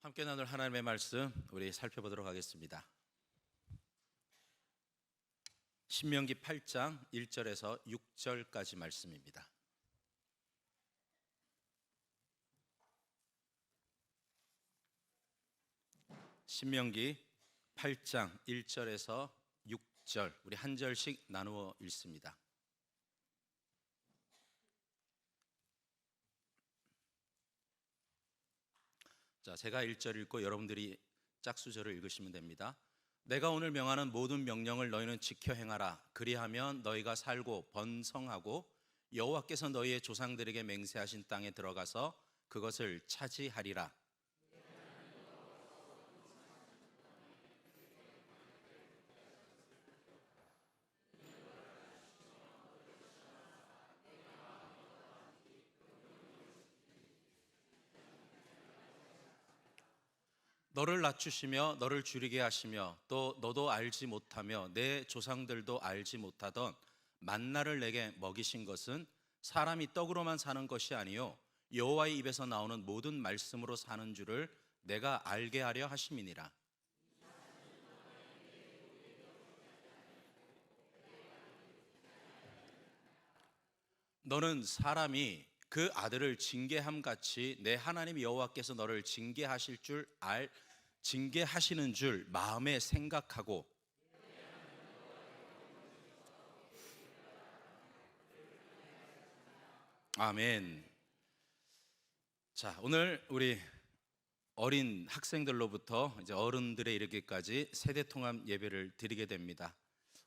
함께 나눌 하나님의 말씀 우리 살펴보도록 하겠습니다. 신명기 8장 1절에서 6절까지 말씀입니다. 신명기 8장 1절에서 6절 우리 한 절씩 나누어 읽습니다. 자, 제가 1절 읽고 여러분들이 짝수절을 읽으시면 됩니다. 내가 오늘 명하는 모든 명령을 너희는 지켜 행하라. 그리하면 너희가 살고 번성하고 여호와께서 너희의 조상들에게 맹세하신 땅에 들어가서 그것을 차지하리라. 너를 낮추시며 너를 줄이게 하시며 또 너도 알지 못하며 내 조상들도 알지 못하던 만나를 내게 먹이신 것은 사람이 떡으로만 사는 것이 아니요 여호와의 입에서 나오는 모든 말씀으로 사는 줄을 내가 알게 하려 하심이니라. 너는 사람이 그 아들을 징계함 같이 내 하나님 여호와께서 너를 징계하시는 줄 마음에 생각하고 아멘. 자, 오늘 우리 어린 학생들로부터 이제 어른들에 이르기까지 세대 통합 예배를 드리게 됩니다.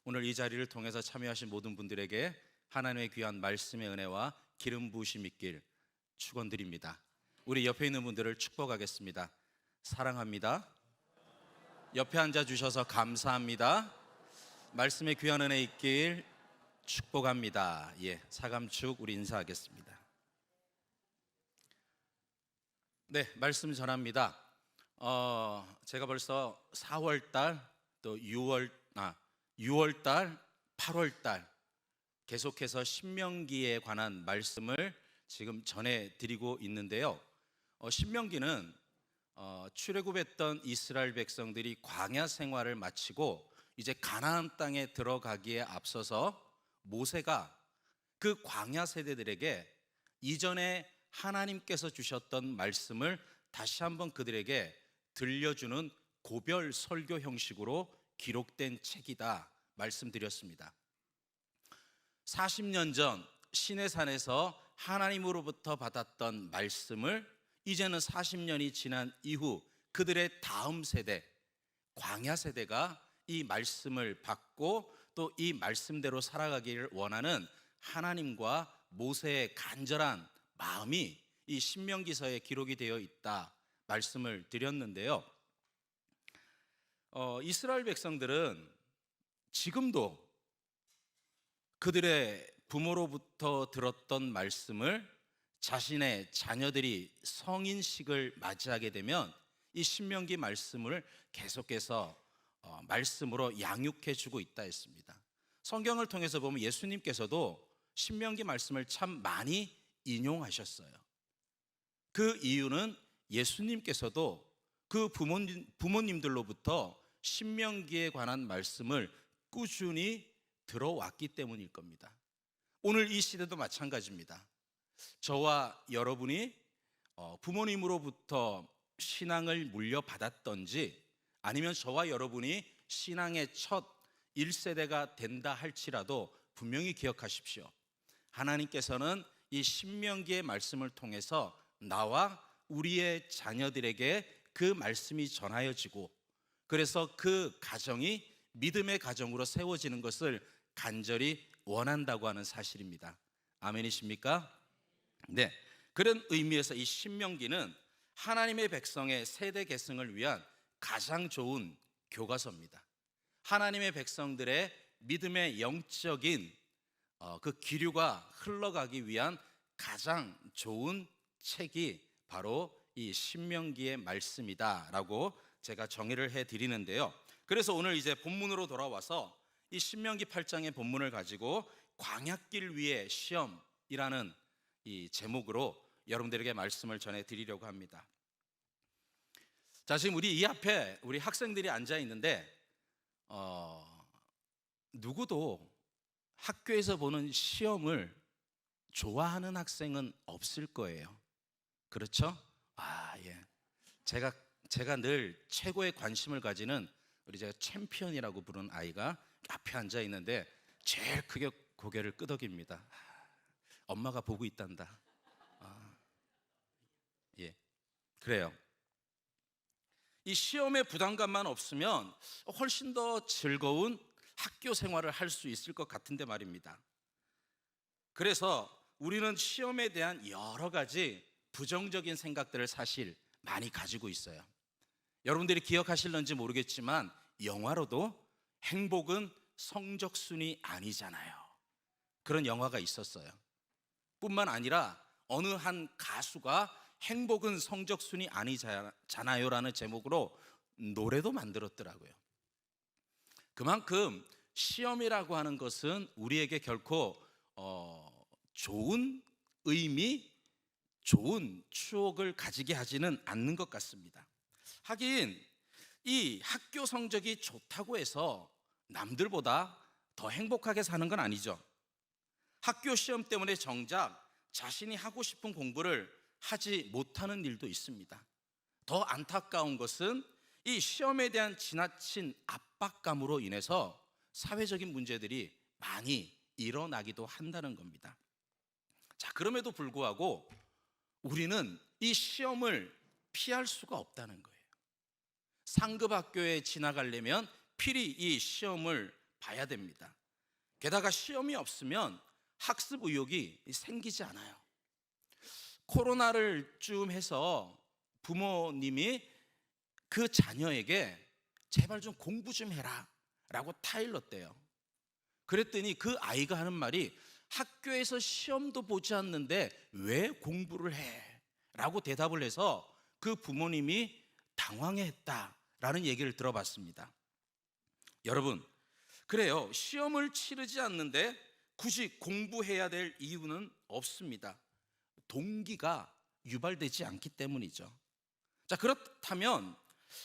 오늘 이 자리를 통해서 참여하신 모든 분들에게 하나님의 귀한 말씀의 은혜와 기름 부으심 있길 축원드립니다. 우리 옆에 있는 분들을 축복하겠습니다. 사랑합니다. 옆에 앉아 주셔서 감사합니다. 말씀의 귀한 은혜 있길 축복합니다. 사감축 우리 인사하겠습니다. 네, 말씀 전합니다. 제가 벌써 4월달 또 6월달 8월달 계속해서 신명기에 관한 말씀을 지금 전해드리고 있는데요. 신명기는 출애굽했던 이스라엘 백성들이 광야 생활을 마치고 이제 가나안 땅에 들어가기에 앞서서 모세가 그 광야 세대들에게 이전에 하나님께서 주셨던 말씀을 다시 한번 그들에게 들려주는 고별 설교 형식으로 기록된 책이다 말씀드렸습니다. 40년 전 시내산에서 하나님으로부터 받았던 말씀을 이제는 40년이 지난 이후 그들의 다음 세대, 광야 세대가 이 말씀을 받고 또 이 말씀대로 살아가기를 원하는 하나님과 모세의 간절한 마음이 이 신명기서에 기록이 되어 있다 말씀을 드렸는데요. 이스라엘 백성들은 지금도 그들의 부모로부터 들었던 말씀을 자신의 자녀들이 성인식을 맞이하게 되면 이 신명기 말씀을 계속해서 말씀으로 양육해 주고 있다 했습니다. 성경을 통해서 보면 예수님께서도 신명기 말씀을 참 많이 인용하셨어요. 그 이유는 예수님께서도 그 부모님들로부터 신명기에 관한 말씀을 꾸준히 들어왔기 때문일 겁니다. 오늘 이 시대도 마찬가지입니다. 저와 여러분이 부모님으로부터 신앙을 물려받았던지 아니면 저와 여러분이 신앙의 첫 1세대가 된다 할지라도 분명히 기억하십시오. 하나님께서는 이 신명기의 말씀을 통해서 나와 우리의 자녀들에게 그 말씀이 전하여지고 그래서 그 가정이 믿음의 가정으로 세워지는 것을 간절히 원한다고 하는 사실입니다. 아멘이십니까? 네, 그런 의미에서 이 신명기는 하나님의 백성의 세대 계승을 위한 가장 좋은 교과서입니다. 하나님의 백성들의 믿음의 영적인 그 기류가 흘러가기 위한 가장 좋은 책이 바로 이 신명기의 말씀이다라고 제가 정의를 해드리는데요. 그래서 오늘 이제 본문으로 돌아와서 이 신명기 8장의 본문을 가지고 광야길 위의 시험이라는 이 제목으로 여러분들에게 말씀을 전해드리려고 합니다. 자, 지금 우리 이 앞에 우리 학생들이 앉아 있는데 누구도 학교에서 보는 시험을 좋아하는 학생은 없을 거예요. 그렇죠? 예. 제가 늘 최고의 관심을 가지는 우리 제가 챔피언이라고 부르는 아이가 앞에 앉아 있는데 제일 크게 고개를 끄덕입니다. 엄마가 보고 있단다. 예. 그래요. 이 시험의 부담감만 없으면 훨씬 더 즐거운 학교 생활을 할 수 있을 것 같은데 말입니다. 그래서 우리는 시험에 대한 여러 가지 부정적인 생각들을 사실 많이 가지고 있어요. 여러분들이 기억하실런지 모르겠지만 영화로도 행복은 성적순이 아니잖아요, 그런 영화가 있었어요. 뿐만 아니라 어느 한 가수가 행복은 성적순이 아니잖아요 라는 제목으로 노래도 만들었더라고요. 그만큼 시험이라고 하는 것은 우리에게 결코 좋은 의미, 좋은 추억을 가지게 하지는 않는 것 같습니다. 하긴 이 학교 성적이 좋다고 해서 남들보다 더 행복하게 사는 건 아니죠. 학교 시험 때문에 정작 자신이 하고 싶은 공부를 하지 못하는 일도 있습니다. 더 안타까운 것은 이 시험에 대한 지나친 압박감으로 인해서 사회적인 문제들이 많이 일어나기도 한다는 겁니다. 자, 그럼에도 불구하고 우리는 이 시험을 피할 수가 없다는 거예요. 상급 학교에 지나가려면 필히 이 시험을 봐야 됩니다. 게다가 시험이 없으면 학습 의욕이 생기지 않아요. 코로나를 쯤 해서 부모님이 그 자녀에게 제발 좀 공부 좀 해라 라고 타일렀대요. 그랬더니 그 아이가 하는 말이 학교에서 시험도 보지 않는데 왜 공부를 해? 라고 대답을 해서 그 부모님이 당황했다라는 얘기를 들어봤습니다. 여러분, 그래요. 시험을 치르지 않는데 굳이 공부해야 될 이유는 없습니다. 동기가 유발되지 않기 때문이죠. 자, 그렇다면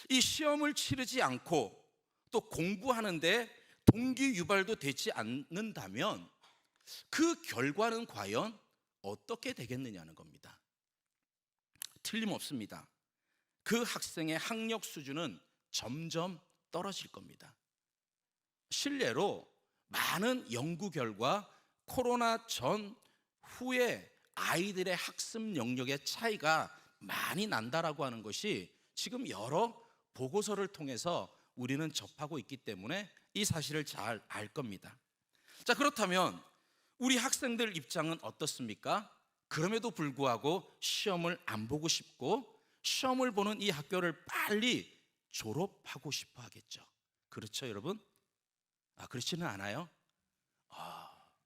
이 시험을 치르지 않고 또 공부하는데 동기 유발도 되지 않는다면 그 결과는 과연 어떻게 되겠느냐는 겁니다. 틀림없습니다. 그 학생의 학력 수준은 점점 떨어질 겁니다. 실례로 많은 연구 결과 코로나 전 후에 아이들의 학습 영역의 차이가 많이 난다라고 하는 것이 지금 여러 보고서를 통해서 우리는 접하고 있기 때문에 이 사실을 잘 알 겁니다. 자, 그렇다면 우리 학생들 입장은 어떻습니까? 그럼에도 불구하고 시험을 안 보고 싶고 시험을 보는 이 학교를 빨리 졸업하고 싶어 하겠죠. 그렇죠, 여러분? 그렇지는 않아요?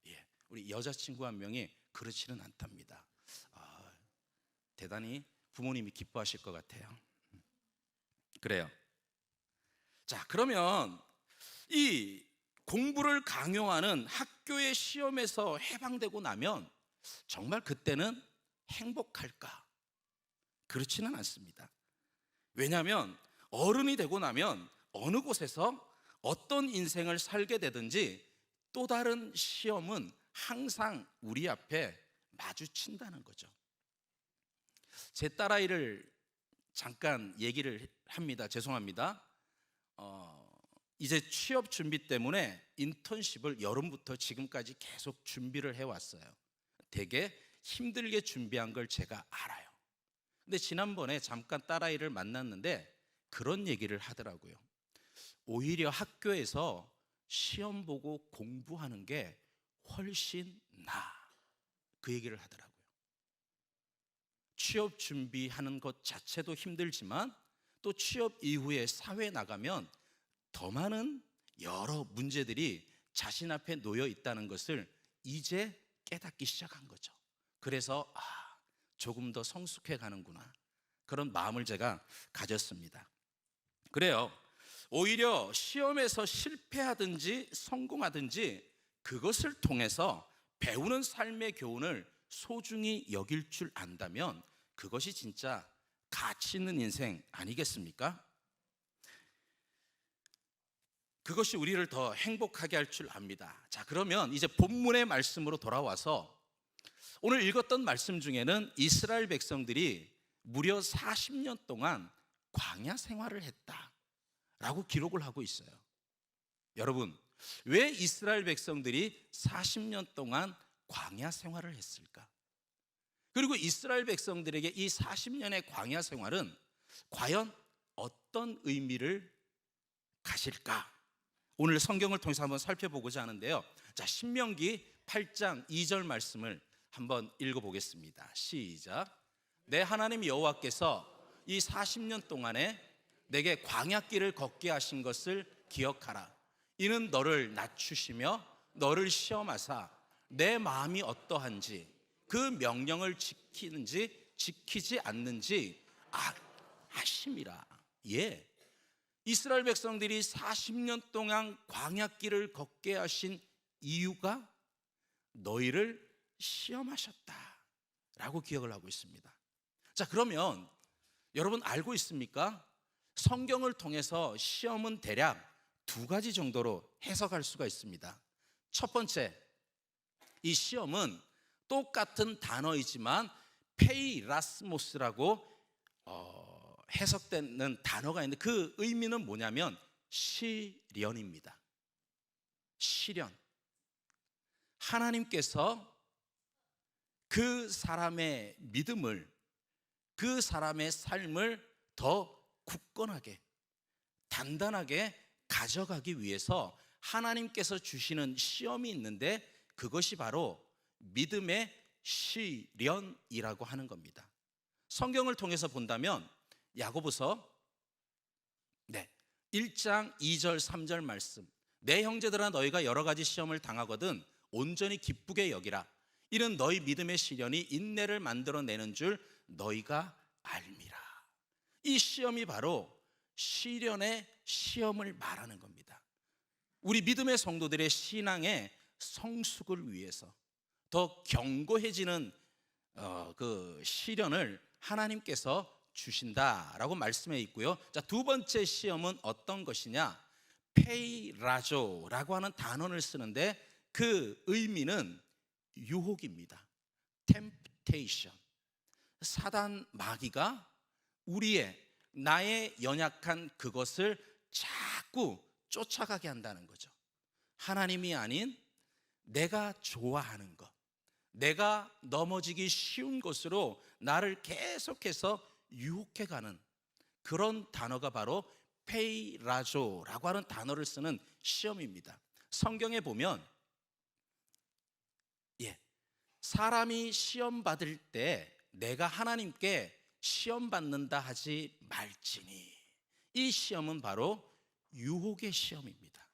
예. 우리 여자친구 한 명이 그렇지는 않답니다. 대단히 부모님이 기뻐하실 것 같아요. 그래요. 자, 그러면 이 공부를 강요하는 학교의 시험에서 해방되고 나면 정말 그때는 행복할까? 그렇지는 않습니다. 왜냐하면 어른이 되고 나면 어느 곳에서 어떤 인생을 살게 되든지 또 다른 시험은 항상 우리 앞에 마주친다는 거죠. 제 딸아이를 잠깐 얘기를 합니다. 죄송합니다. 이제 취업 준비 때문에 인턴십을 여름부터 지금까지 계속 준비를 해왔어요. 되게 힘들게 준비한 걸 제가 알아요. 근데 지난번에 잠깐 딸아이를 만났는데 그런 얘기를 하더라고요. 오히려 학교에서 시험 보고 공부하는 게 훨씬 나아. 그 얘기를 하더라고요. 취업 준비하는 것 자체도 힘들지만 또 취업 이후에 사회에 나가면 더 많은 여러 문제들이 자신 앞에 놓여 있다는 것을 이제 깨닫기 시작한 거죠. 그래서 조금 더 성숙해 가는구나, 그런 마음을 제가 가졌습니다. 그래요. 오히려 시험에서 실패하든지 성공하든지 그것을 통해서 배우는 삶의 교훈을 소중히 여길 줄 안다면 그것이 진짜 가치 있는 인생 아니겠습니까? 그것이 우리를 더 행복하게 할 줄 압니다. 자, 그러면 이제 본문의 말씀으로 돌아와서 오늘 읽었던 말씀 중에는 이스라엘 백성들이 무려 40년 동안 광야 생활을 했다라고 기록을 하고 있어요. 여러분, 왜 이스라엘 백성들이 40년 동안 광야 생활을 했을까? 그리고 이스라엘 백성들에게 이 40년의 광야 생활은 과연 어떤 의미를 가질까? 오늘 성경을 통해서 한번 살펴보고자 하는데요. 자, 신명기 8장 2절 말씀을 한번 읽어보겠습니다. 시작. 내 하나님 여호와께서 이 40년 동안에 내게 광야길을 걷게 하신 것을 기억하라. 이는 너를 낮추시며 너를 시험하사 내 마음이 어떠한지 그 명령을 지키는지 지키지 않는지 아심이라. 예, 이스라엘 백성들이 40년 동안 광야길을 걷게 하신 이유가 너희를 시험하셨다라고 기억을 하고 있습니다. 자, 그러면 여러분 알고 있습니까? 성경을 통해서 시험은 대략 두 가지 정도로 해석할 수가 있습니다. 첫 번째, 이 시험은 똑같은 단어이지만 페이라스모스라고 해석되는 단어가 있는데 그 의미는 뭐냐면 시련입니다. 시련. 하나님께서 그 사람의 믿음을, 그 사람의 삶을 더 굳건하게, 단단하게 가져가기 위해서 하나님께서 주시는 시험이 있는데 그것이 바로 믿음의 시련이라고 하는 겁니다. 성경을 통해서 본다면 야고보서 1장 2절 3절 말씀, 내 형제들아 너희가 여러 가지 시험을 당하거든 온전히 기쁘게 여기라. 이는 너희 믿음의 시련이 인내를 만들어내는 줄 너희가 알미라. 이 시험이 바로 시련의 시험을 말하는 겁니다. 우리 믿음의 성도들의 신앙의 성숙을 위해서 더 견고해지는 그 시련을 하나님께서 주신다라고 말씀해 있고요. 자, 두 번째 시험은 어떤 것이냐? 페이라조라고 하는 단어를 쓰는데 그 의미는 유혹입니다. temptation. 사단 마귀가 나의 연약한 그것을 자꾸 쫓아가게 한다는 거죠. 하나님이 아닌 내가 좋아하는 것, 내가 넘어지기 쉬운 것으로 나를 계속해서 유혹해가는 그런 단어가 바로 페이라조라고 하는 단어를 쓰는 시험입니다. 성경에 보면 사람이 시험 받을 때 내가 하나님께 시험 받는다 하지 말지니, 이 시험은 바로 유혹의 시험입니다.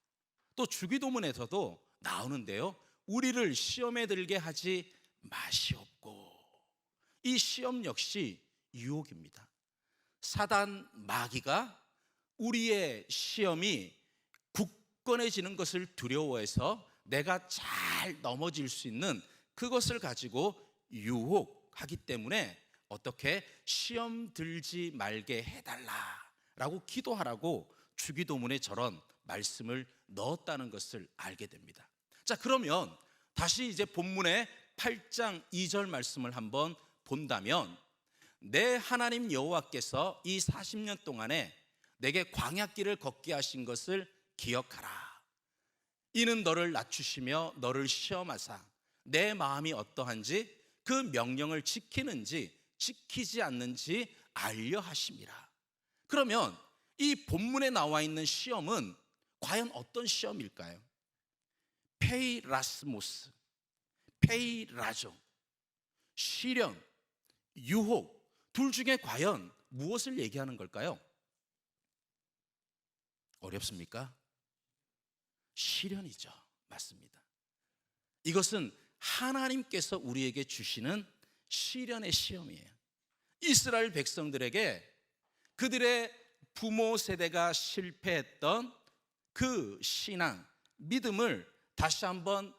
또 주기도문에서도 나오는데요, 우리를 시험에 들게 하지 마시옵고. 이 시험 역시 유혹입니다. 사단 마귀가 우리의 시험이 굳건해지는 것을 두려워해서 내가 잘 넘어질 수 있는 그것을 가지고 유혹하기 때문에 어떻게 시험 들지 말게 해달라라고 기도하라고 주기도문에 저런 말씀을 넣었다는 것을 알게 됩니다. 자, 그러면 다시 이제 본문의 8장 2절 말씀을 한번 본다면, 내 하나님 여호와께서 이 40년 동안에 내게 광야길을 걷게 하신 것을 기억하라. 이는 너를 낮추시며 너를 시험하사 내 마음이 어떠한지 그 명령을 지키는지 지키지 않는지 알려 하심이라. 그러면 이 본문에 나와 있는 시험은 과연 어떤 시험일까요? 페이라스모스, 페이라조, 시련, 유혹, 둘 중에 과연 무엇을 얘기하는 걸까요? 어렵습니까? 시련이죠. 맞습니다. 이것은 하나님께서 우리에게 주시는 시련의 시험이에요. 이스라엘 백성들에게 그들의 부모 세대가 실패했던 그 신앙, 믿음을 다시 한번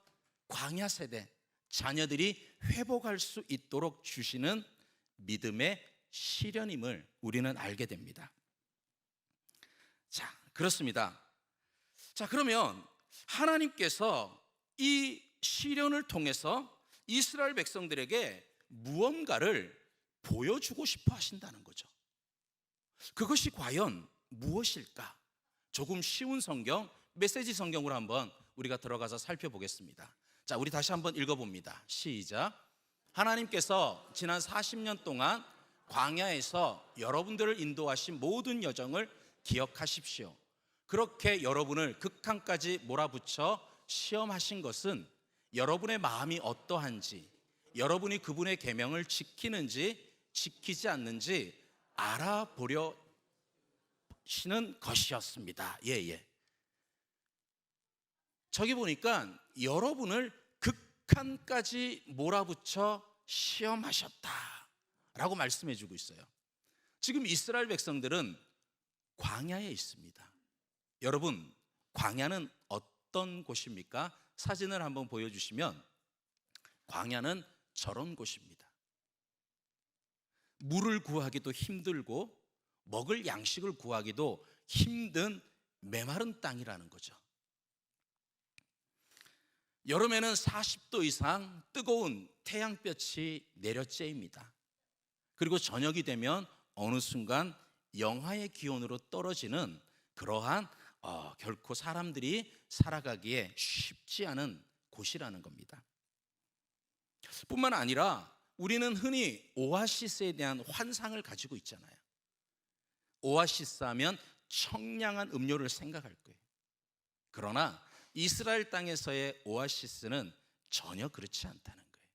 광야 세대, 자녀들이 회복할 수 있도록 주시는 믿음의 시련임을 우리는 알게 됩니다. 자, 그렇습니다. 자, 그러면 하나님께서 이 시련을 통해서 이스라엘 백성들에게 무언가를 보여주고 싶어 하신다는 거죠. 그것이 과연 무엇일까? 조금 쉬운 성경, 메시지 성경으로 한번 우리가 들어가서 살펴보겠습니다. 자, 우리 다시 한번 읽어봅니다. 시작. 하나님께서 지난 40년 동안 광야에서 여러분들을 인도하신 모든 여정을 기억하십시오. 그렇게 여러분을 극한까지 몰아붙여 시험하신 것은 여러분의 마음이 어떠한지, 여러분이 그분의 계명을 지키는지 지키지 않는지 알아보려 하시는 것이었습니다. 예. 저기 보니까 여러분을 극한까지 몰아붙여 시험하셨다라고 말씀해 주고 있어요. 지금 이스라엘 백성들은 광야에 있습니다. 여러분, 광야는 어떤 곳입니까? 사진을 한번 보여주시면 광야는 저런 곳입니다. 물을 구하기도 힘들고 먹을 양식을 구하기도 힘든 메마른 땅이라는 거죠. 여름에는 40도 이상 뜨거운 태양볕이 내려쬐입니다. 그리고 저녁이 되면 어느 순간 영하의 기온으로 떨어지는 그러한 결코 사람들이 살아가기에 쉽지 않은 곳이라는 겁니다. 뿐만 아니라 우리는 흔히 오아시스에 대한 환상을 가지고 있잖아요. 오아시스 하면 청량한 음료를 생각할 거예요. 그러나 이스라엘 땅에서의 오아시스는 전혀 그렇지 않다는 거예요.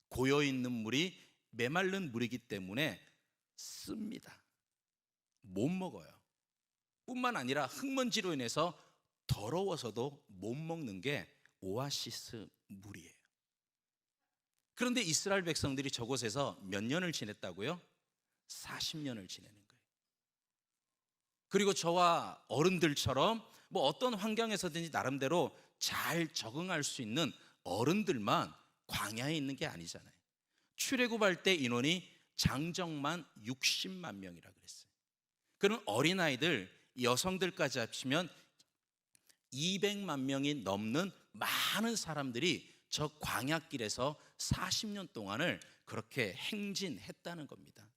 고여있는 물이 메마른 물이기 때문에 씁니다. 못 먹어요. 뿐만 아니라 흙먼지로 인해서 더러워서도 못 먹는 게 오아시스 물이에요. 그런데 이스라엘 백성들이 저곳에서 몇 년을 지냈다고요? 40년을 지내는 거예요. 그리고 저와 어른들처럼 뭐 어떤 환경에서든지 나름대로 잘 적응할 수 있는 어른들만 광야에 있는 게 아니잖아요. 출애굽할 때 인원이 장정만 60만 명이라 그랬어요. 그런 어린아이들, 여성들까지 합치면 200만 명이 넘는 많은 사람들이 저 광야길에서 40년 동안을 그렇게 행진했다는 겁니다.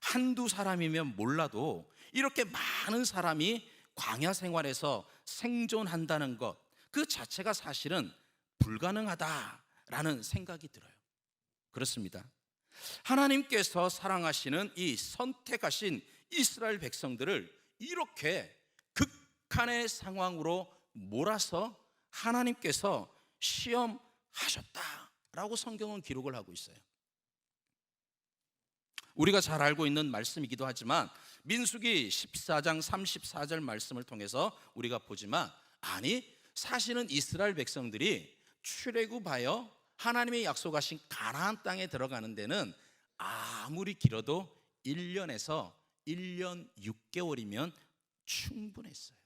한두 사람이면 몰라도 이렇게 많은 사람이 광야 생활에서 생존한다는 것, 그 자체가 사실은 불가능하다라는 생각이 들어요. 그렇습니다. 하나님께서 사랑하시는 이 선택하신 이스라엘 백성들을 이렇게 극한의 상황으로 몰아서 하나님께서 시험하셨다라고 성경은 기록을 하고 있어요. 우리가 잘 알고 있는 말씀이기도 하지만 민수기 14장 34절 말씀을 통해서 우리가 보지만, 아니 사실은 이스라엘 백성들이 출애굽하여 하나님의 약속하신 가나안 땅에 들어가는 데는 아무리 길어도 1년에서 1년 6개월이면 충분했어요.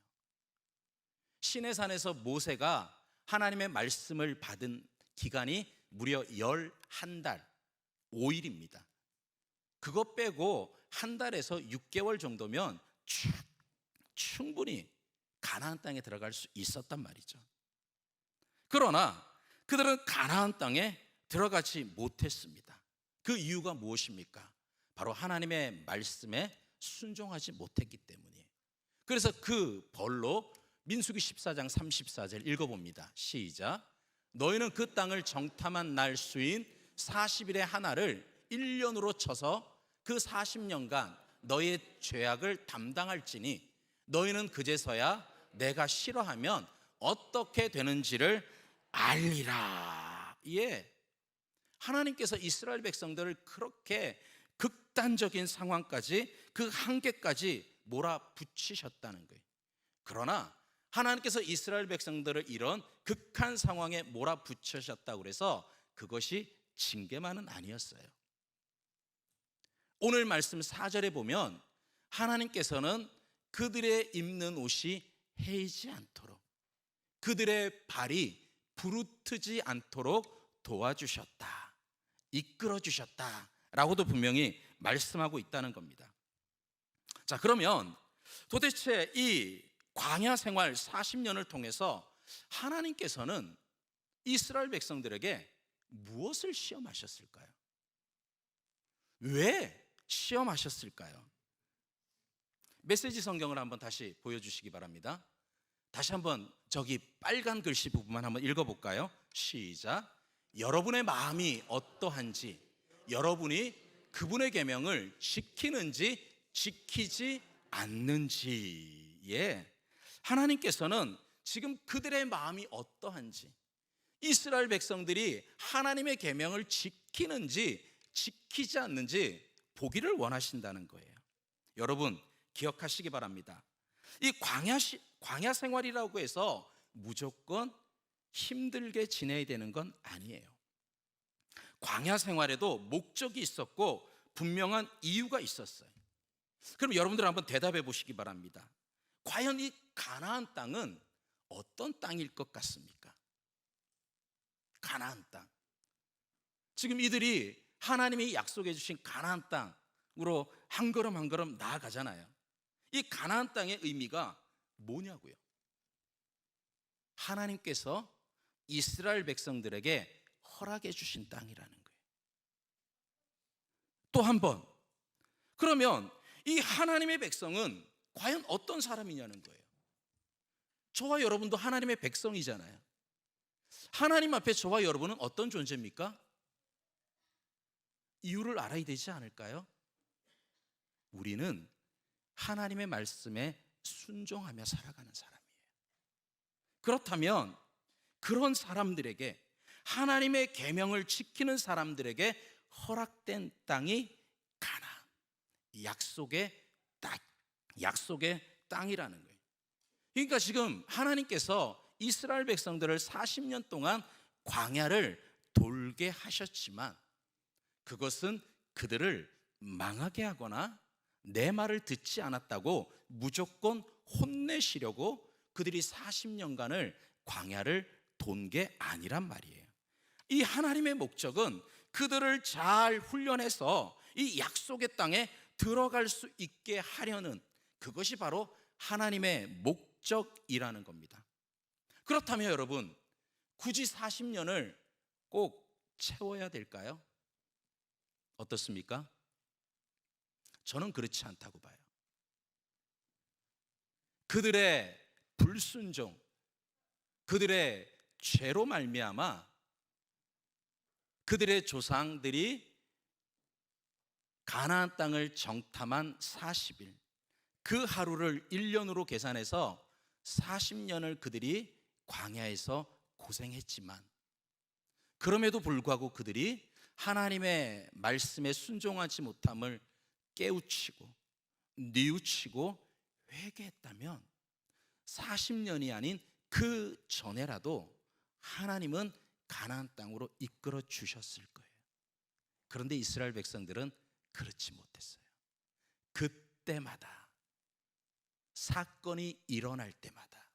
시내산에서 모세가 하나님의 말씀을 받은 기간이 무려 11달 5일입니다. 그거 빼고 한 달에서 6개월 정도면 충분히 가나안 땅에 들어갈 수 있었단 말이죠. 그러나 그들은 가나안 땅에 들어가지 못했습니다. 그 이유가 무엇입니까? 바로 하나님의 말씀에 순종하지 못했기 때문이에요. 그래서 그 벌로 민수기 14장 34절 읽어봅니다. 시작. 너희는 그 땅을 정탐한 날 수인 40일의 하나를 1년으로 쳐서 그 40년간 너희의 죄악을 담당할지니 너희는 그제서야 내가 싫어하면 어떻게 되는지를 알리라. 예, 하나님께서 이스라엘 백성들을 그렇게 극단적인 상황까지, 그 한계까지 몰아붙이셨다는 거예요. 그러나 하나님께서 이스라엘 백성들을 이런 극한 상황에 몰아붙이셨다고 해서 그것이 징계만은 아니었어요. 오늘 말씀 4절에 보면 하나님께서는 그들의 입는 옷이 해이지 않도록, 그들의 발이 부르트지 않도록 도와주셨다, 이끌어 주셨다 라고도 분명히 말씀하고 있다는 겁니다. 자, 그러면 도대체 이 광야 생활 40년을 통해서 하나님께서는 이스라엘 백성들에게 무엇을 시험하셨을까요? 왜 시험하셨을까요? 메시지 성경을 한번 다시 보여주시기 바랍니다. 다시 한번 저기 빨간 글씨 부분만 한번 읽어볼까요? 시작. 여러분의 마음이 어떠한지, 여러분이 그분의 계명을 지키는지 지키지 않는지에 하나님께서는 지금 그들의 마음이 어떠한지, 이스라엘 백성들이 하나님의 계명을 지키는지 지키지 않는지 보기를 원하신다는 거예요. 여러분 기억하시기 바랍니다. 이 광야 생활이라고 해서 무조건 힘들게 지내야 되는 건 아니에요. 광야 생활에도 목적이 있었고 분명한 이유가 있었어요. 그럼 여러분들 한번 대답해 보시기 바랍니다. 과연 이 가나안 땅은 어떤 땅일 것 같습니까? 가나안 땅. 지금 이들이 하나님이 약속해 주신 가나안 땅으로 한 걸음 한 걸음 나아가잖아요. 이 가나안 땅의 의미가 뭐냐고요? 하나님께서 이스라엘 백성들에게 허락해 주신 땅이라는 거예요. 또 한 번, 그러면 이 하나님의 백성은 과연 어떤 사람이냐는 거예요. 저와 여러분도 하나님의 백성이잖아요. 하나님 앞에 저와 여러분은 어떤 존재입니까? 이유를 알아야 되지 않을까요? 우리는 하나님의 말씀에 순종하며 살아가는 사람이에요. 그렇다면 그런 사람들에게, 하나님의 계명을 지키는 사람들에게 허락된 땅이 가나안, 약속의 땅이라는 거예요. 그러니까 지금 하나님께서 이스라엘 백성들을 40년 동안 광야를 돌게 하셨지만 그것은 그들을 망하게 하거나 내 말을 듣지 않았다고 무조건 혼내시려고 그들이 40년간을 광야를 돈 게 아니란 말이에요. 이 하나님의 목적은 그들을 잘 훈련해서 이 약속의 땅에 들어갈 수 있게 하려는, 그것이 바로 하나님의 목적이라는 겁니다. 그렇다면 여러분, 굳이 40년을 꼭 채워야 될까요? 어떻습니까? 저는 그렇지 않다고 봐요. 그들의 불순종, 그들의 죄로 말미암아 그들의 조상들이 가나안 땅을 정탐한 40일, 그 하루를 1년으로 계산해서 40년을 그들이 광야에서 고생했지만, 그럼에도 불구하고 그들이 하나님의 말씀에 순종하지 못함을 깨우치고 뉘우치고 회개했다면 40년이 아닌 그 전에라도 하나님은 가나안 땅으로 이끌어 주셨을 거예요. 그런데 이스라엘 백성들은 그렇지 못했어요. 그때마다, 사건이 일어날 때마다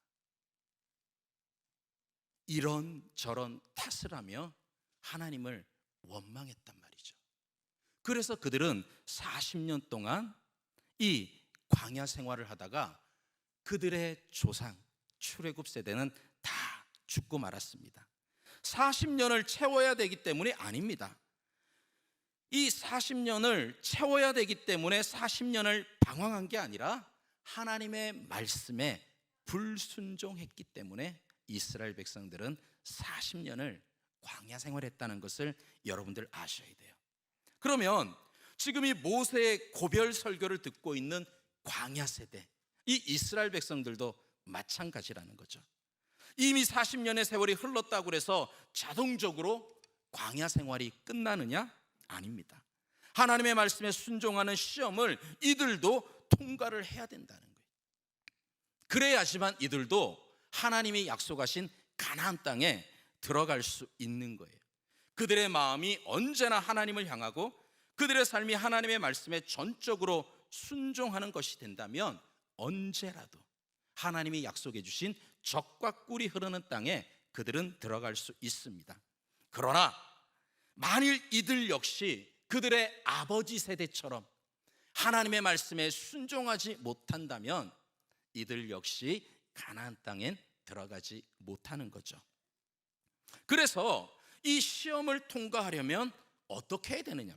이런저런 탓을 하며 하나님을 원망했단 말이죠. 그래서 그들은 40년 동안 이 광야 생활을 하다가 그들의 조상, 출애굽 세대는 다 죽고 말았습니다. 40년을 채워야 되기 때문이 아닙니다. 이 40년을 채워야 되기 때문에 40년을 방황한 게 아니라 하나님의 말씀에 불순종했기 때문에 이스라엘 백성들은 40년을 광야 생활했다는 것을 여러분들 아셔야 돼요. 그러면 지금 이 모세의 고별 설교를 듣고 있는 광야 세대, 이 이스라엘 백성들도 마찬가지라는 거죠. 이미 40년의 세월이 흘렀다고 해서 자동적으로 광야 생활이 끝나느냐? 아닙니다. 하나님의 말씀에 순종하는 시험을 이들도 통과를 해야 된다는 거예요. 그래야지만 이들도 하나님이 약속하신 가나안 땅에 들어갈 수 있는 거예요. 그들의 마음이 언제나 하나님을 향하고 그들의 삶이 하나님의 말씀에 전적으로 순종하는 것이 된다면 언제라도 하나님이 약속해 주신 젖과 꿀이 흐르는 땅에 그들은 들어갈 수 있습니다. 그러나 만일 이들 역시 그들의 아버지 세대처럼 하나님의 말씀에 순종하지 못한다면 이들 역시 가나안 땅엔 들어가지 못하는 거죠. 그래서 이 시험을 통과하려면 어떻게 해야 되느냐?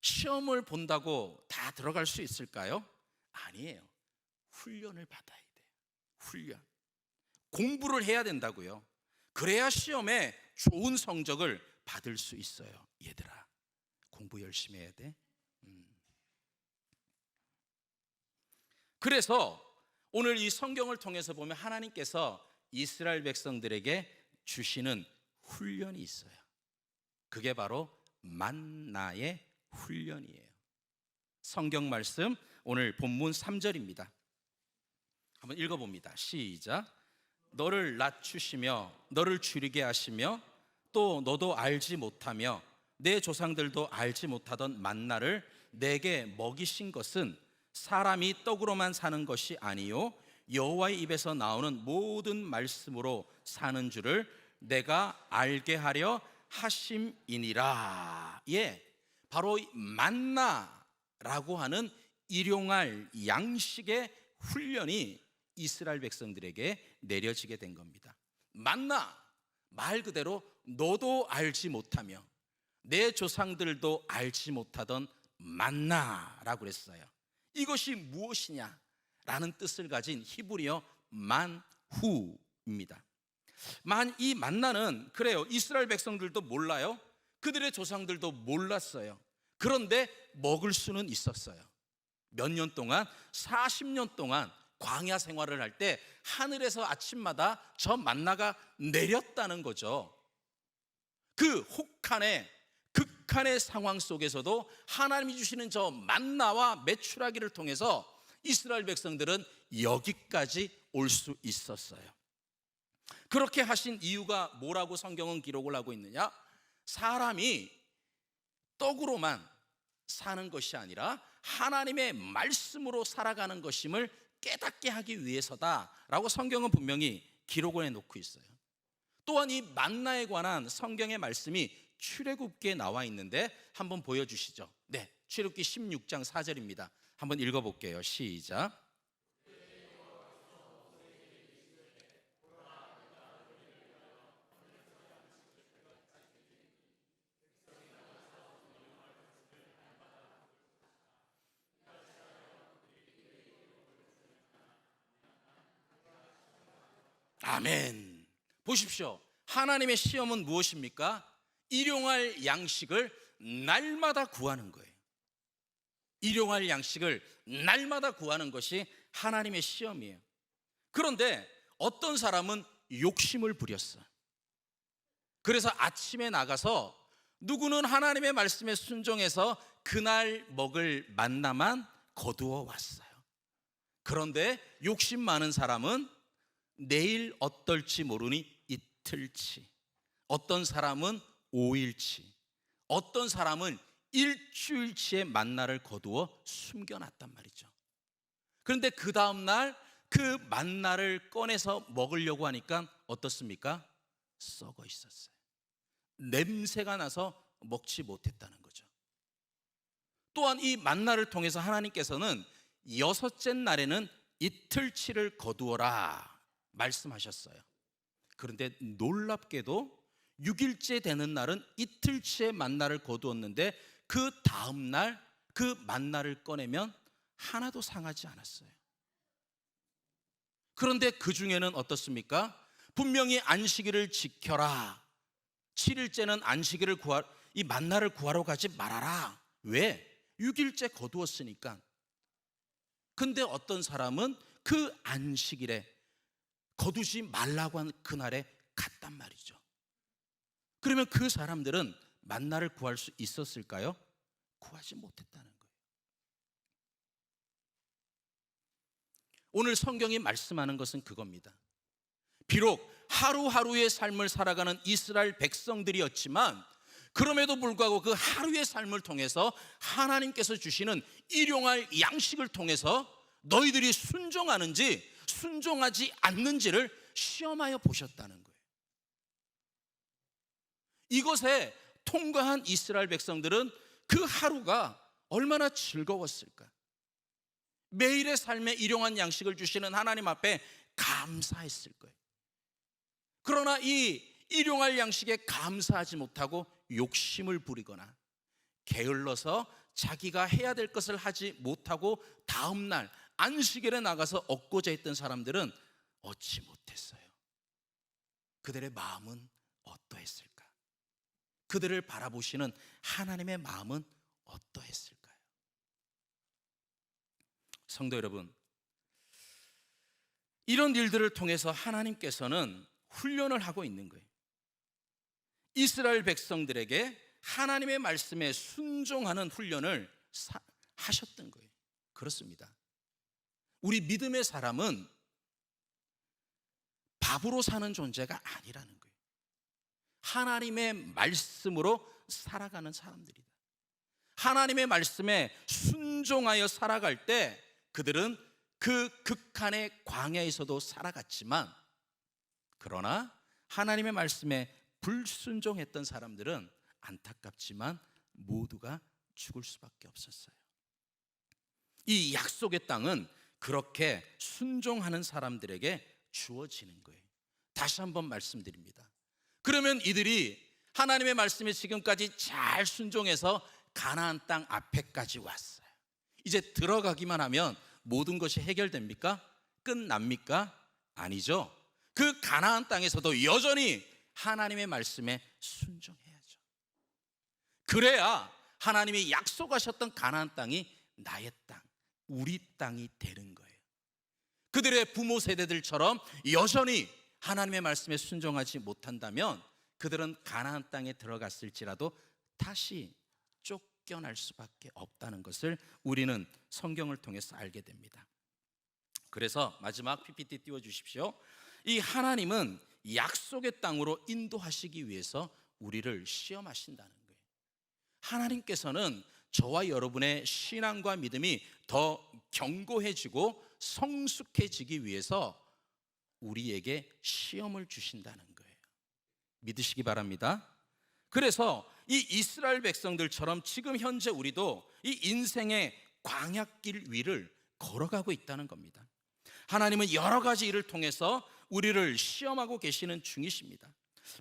시험을 본다고 다 들어갈 수 있을까요? 아니에요. 훈련을 받아야 돼요. 훈련. 공부를 해야 된다고요. 그래야 시험에 좋은 성적을 받을 수 있어요. 얘들아, 공부 열심히 해야 돼. 그래서 오늘 이 성경을 통해서 보면 하나님께서 이스라엘 백성들에게 주시는 훈련이 있어요. 그게 바로 만나의 훈련이에요. 성경 말씀 오늘 본문 3절입니다. 한번 읽어봅니다. 시작. 너를 낮추시며 너를 줄이게 하시며 또 너도 알지 못하며 내 조상들도 알지 못하던 만나를 내게 먹이신 것은 사람이 떡으로만 사는 것이 아니요 여호와의 입에서 나오는 모든 말씀으로 사는 줄을 내가 알게 하려 하심이니라. 예, 바로 만나라고 하는 일용할 양식의 훈련이 이스라엘 백성들에게 내려지게 된 겁니다. 만나, 말 그대로 너도 알지 못하며 내 조상들도 알지 못하던 만나라고 그랬어요. 이것이 무엇이냐라는 뜻을 가진 히브리어 만후입니다. 이 만나는 그래요, 이스라엘 백성들도 몰라요. 그들의 조상들도 몰랐어요. 그런데 먹을 수는 있었어요. 몇 년 동안, 40년 동안 광야 생활을 할 때 하늘에서 아침마다 저 만나가 내렸다는 거죠. 그 혹한의 극한의 상황 속에서도 하나님이 주시는 저 만나와 메추라기를 통해서 이스라엘 백성들은 여기까지 올 수 있었어요. 그렇게 하신 이유가 뭐라고 성경은 기록을 하고 있느냐? 사람이 떡으로만 사는 것이 아니라 하나님의 말씀으로 살아가는 것임을 깨닫게 하기 위해서다라고 성경은 분명히 기록을 해놓고 있어요. 또한 이 만나에 관한 성경의 말씀이 출애굽기에 나와 있는데 한번 보여주시죠. 네, 출애굽기 16장 4절입니다. 한번 읽어볼게요. 시작. 아멘. 보십시오. 하나님의 시험은 무엇입니까? 일용할 양식을 날마다 구하는 거예요. 일용할 양식을 날마다 구하는 것이 하나님의 시험이에요. 그런데 어떤 사람은 욕심을 부렸어요. 그래서 아침에 나가서 누구는 하나님의 말씀에 순종해서 그날 먹을 만나만 거두어 왔어요. 그런데 욕심 많은 사람은 내일 어떨지 모르니 이틀치, 어떤 사람은 5일치, 어떤 사람은 일주일치의 만나를 거두어 숨겨놨단 말이죠. 그런데 그 다음날 그 만나를 꺼내서 먹으려고 하니까 어떻습니까? 썩어 있었어요. 냄새가 나서 먹지 못했다는 거죠. 또한 이 만나를 통해서 하나님께서는 6째 날에는 이틀치를 거두어라 말씀하셨어요. 그런데 놀랍게도 6일째 되는 날은 이틀치의 만나를 거두었는데 그 다음 날 그 만나를 꺼내면 하나도 상하지 않았어요. 그런데 그 중에는 어떻습니까? 분명히 안식일을 지켜라, 7일째는 안식일을 이 만나를 구하러 가지 말아라. 왜? 6일째 거두었으니까. 근데 어떤 사람은 그 안식일에 거두지 말라고 한 그날에 갔단 말이죠. 그러면 그 사람들은 만나를 구할 수 있었을까요? 구하지 못했다는 거예요. 오늘 성경이 말씀하는 것은 그겁니다. 비록 하루하루의 삶을 살아가는 이스라엘 백성들이었지만 그럼에도 불구하고 그 하루의 삶을 통해서 하나님께서 주시는 일용할 양식을 통해서 너희들이 순종하는지 순종하지 않는지를 시험하여 보셨다는 거예요. 이것에 통과한 이스라엘 백성들은 그 하루가 얼마나 즐거웠을까. 매일의 삶에 일용할 양식을 주시는 하나님 앞에 감사했을 거예요. 그러나 이 일용할 양식에 감사하지 못하고 욕심을 부리거나 게을러서 자기가 해야 될 것을 하지 못하고 다음날 안식일에 나가서 얻고자 했던 사람들은 얻지 못했어요. 그들의 마음은 어떠했을까? 그들을 바라보시는 하나님의 마음은 어떠했을까요? 성도 여러분, 이런 일들을 통해서 하나님께서는 훈련을 하고 있는 거예요. 이스라엘 백성들에게 하나님의 말씀에 순종하는 훈련을 하셨던 거예요. 그렇습니다. 우리 믿음의 사람은 밥으로 사는 존재가 아니라는 거예요. 하나님의 말씀으로 살아가는 사람들이다. 하나님의 말씀에 순종하여 살아갈 때 그들은 그 극한의 광야에서도 살아갔지만, 그러나 하나님의 말씀에 불순종했던 사람들은 안타깝지만 모두가 죽을 수밖에 없었어요. 이 약속의 땅은 그렇게 순종하는 사람들에게 주어지는 거예요. 다시 한번 말씀드립니다. 그러면 이들이 하나님의 말씀에 지금까지 잘 순종해서 가나안 땅 앞에까지 왔어요. 이제 들어가기만 하면 모든 것이 해결됩니까? 끝납니까? 아니죠. 그 가나안 땅에서도 여전히 하나님의 말씀에 순종해야죠. 그래야 하나님이 약속하셨던 가나안 땅이 나의 땅, 우리 땅이 되는 거예요. 그들의 부모 세대들처럼 여전히 하나님의 말씀에 순종하지 못한다면 그들은 가나안 땅에 들어갔을지라도 다시 쫓겨날 수밖에 없다는 것을 우리는 성경을 통해서 알게 됩니다. 그래서 마지막 PPT 띄워주십시오. 이 하나님은 약속의 땅으로 인도하시기 위해서 우리를 시험하신다는 거예요. 하나님께서는 저와 여러분의 신앙과 믿음이 더 견고해지고 성숙해지기 위해서 우리에게 시험을 주신다는 거예요. 믿으시기 바랍니다. 그래서 이 이스라엘 백성들처럼 지금 현재 우리도 이 인생의 광야길 위를 걸어가고 있다는 겁니다. 하나님은 여러 가지 일을 통해서 우리를 시험하고 계시는 중이십니다.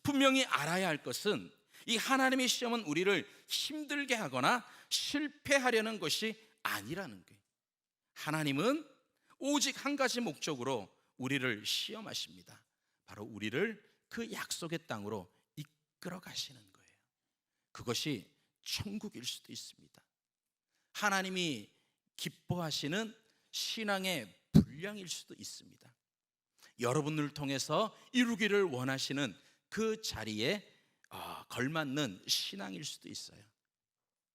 분명히 알아야 할 것은 이 하나님의 시험은 우리를 힘들게 하거나 실패하려는 것이 아니라는 거예요. 하나님은 오직 한 가지 목적으로 우리를 시험하십니다. 바로 우리를 그 약속의 땅으로 이끌어 가시는 거예요. 그것이 천국일 수도 있습니다. 하나님이 기뻐하시는 신앙의 분량일 수도 있습니다. 여러분을 통해서 이루기를 원하시는 그 자리에 걸맞는 신앙일 수도 있어요.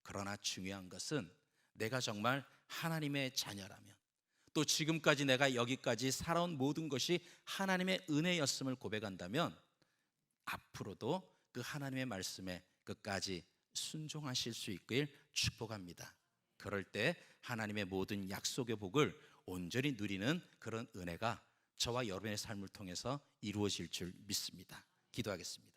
그러나 중요한 것은 내가 정말 하나님의 자녀라면, 또 지금까지 내가 여기까지 살아온 모든 것이 하나님의 은혜였음을 고백한다면 앞으로도 그 하나님의 말씀에 끝까지 순종하실 수 있길 축복합니다. 그럴 때 하나님의 모든 약속의 복을 온전히 누리는 그런 은혜가 저와 여러분의 삶을 통해서 이루어질 줄 믿습니다. 기도하겠습니다.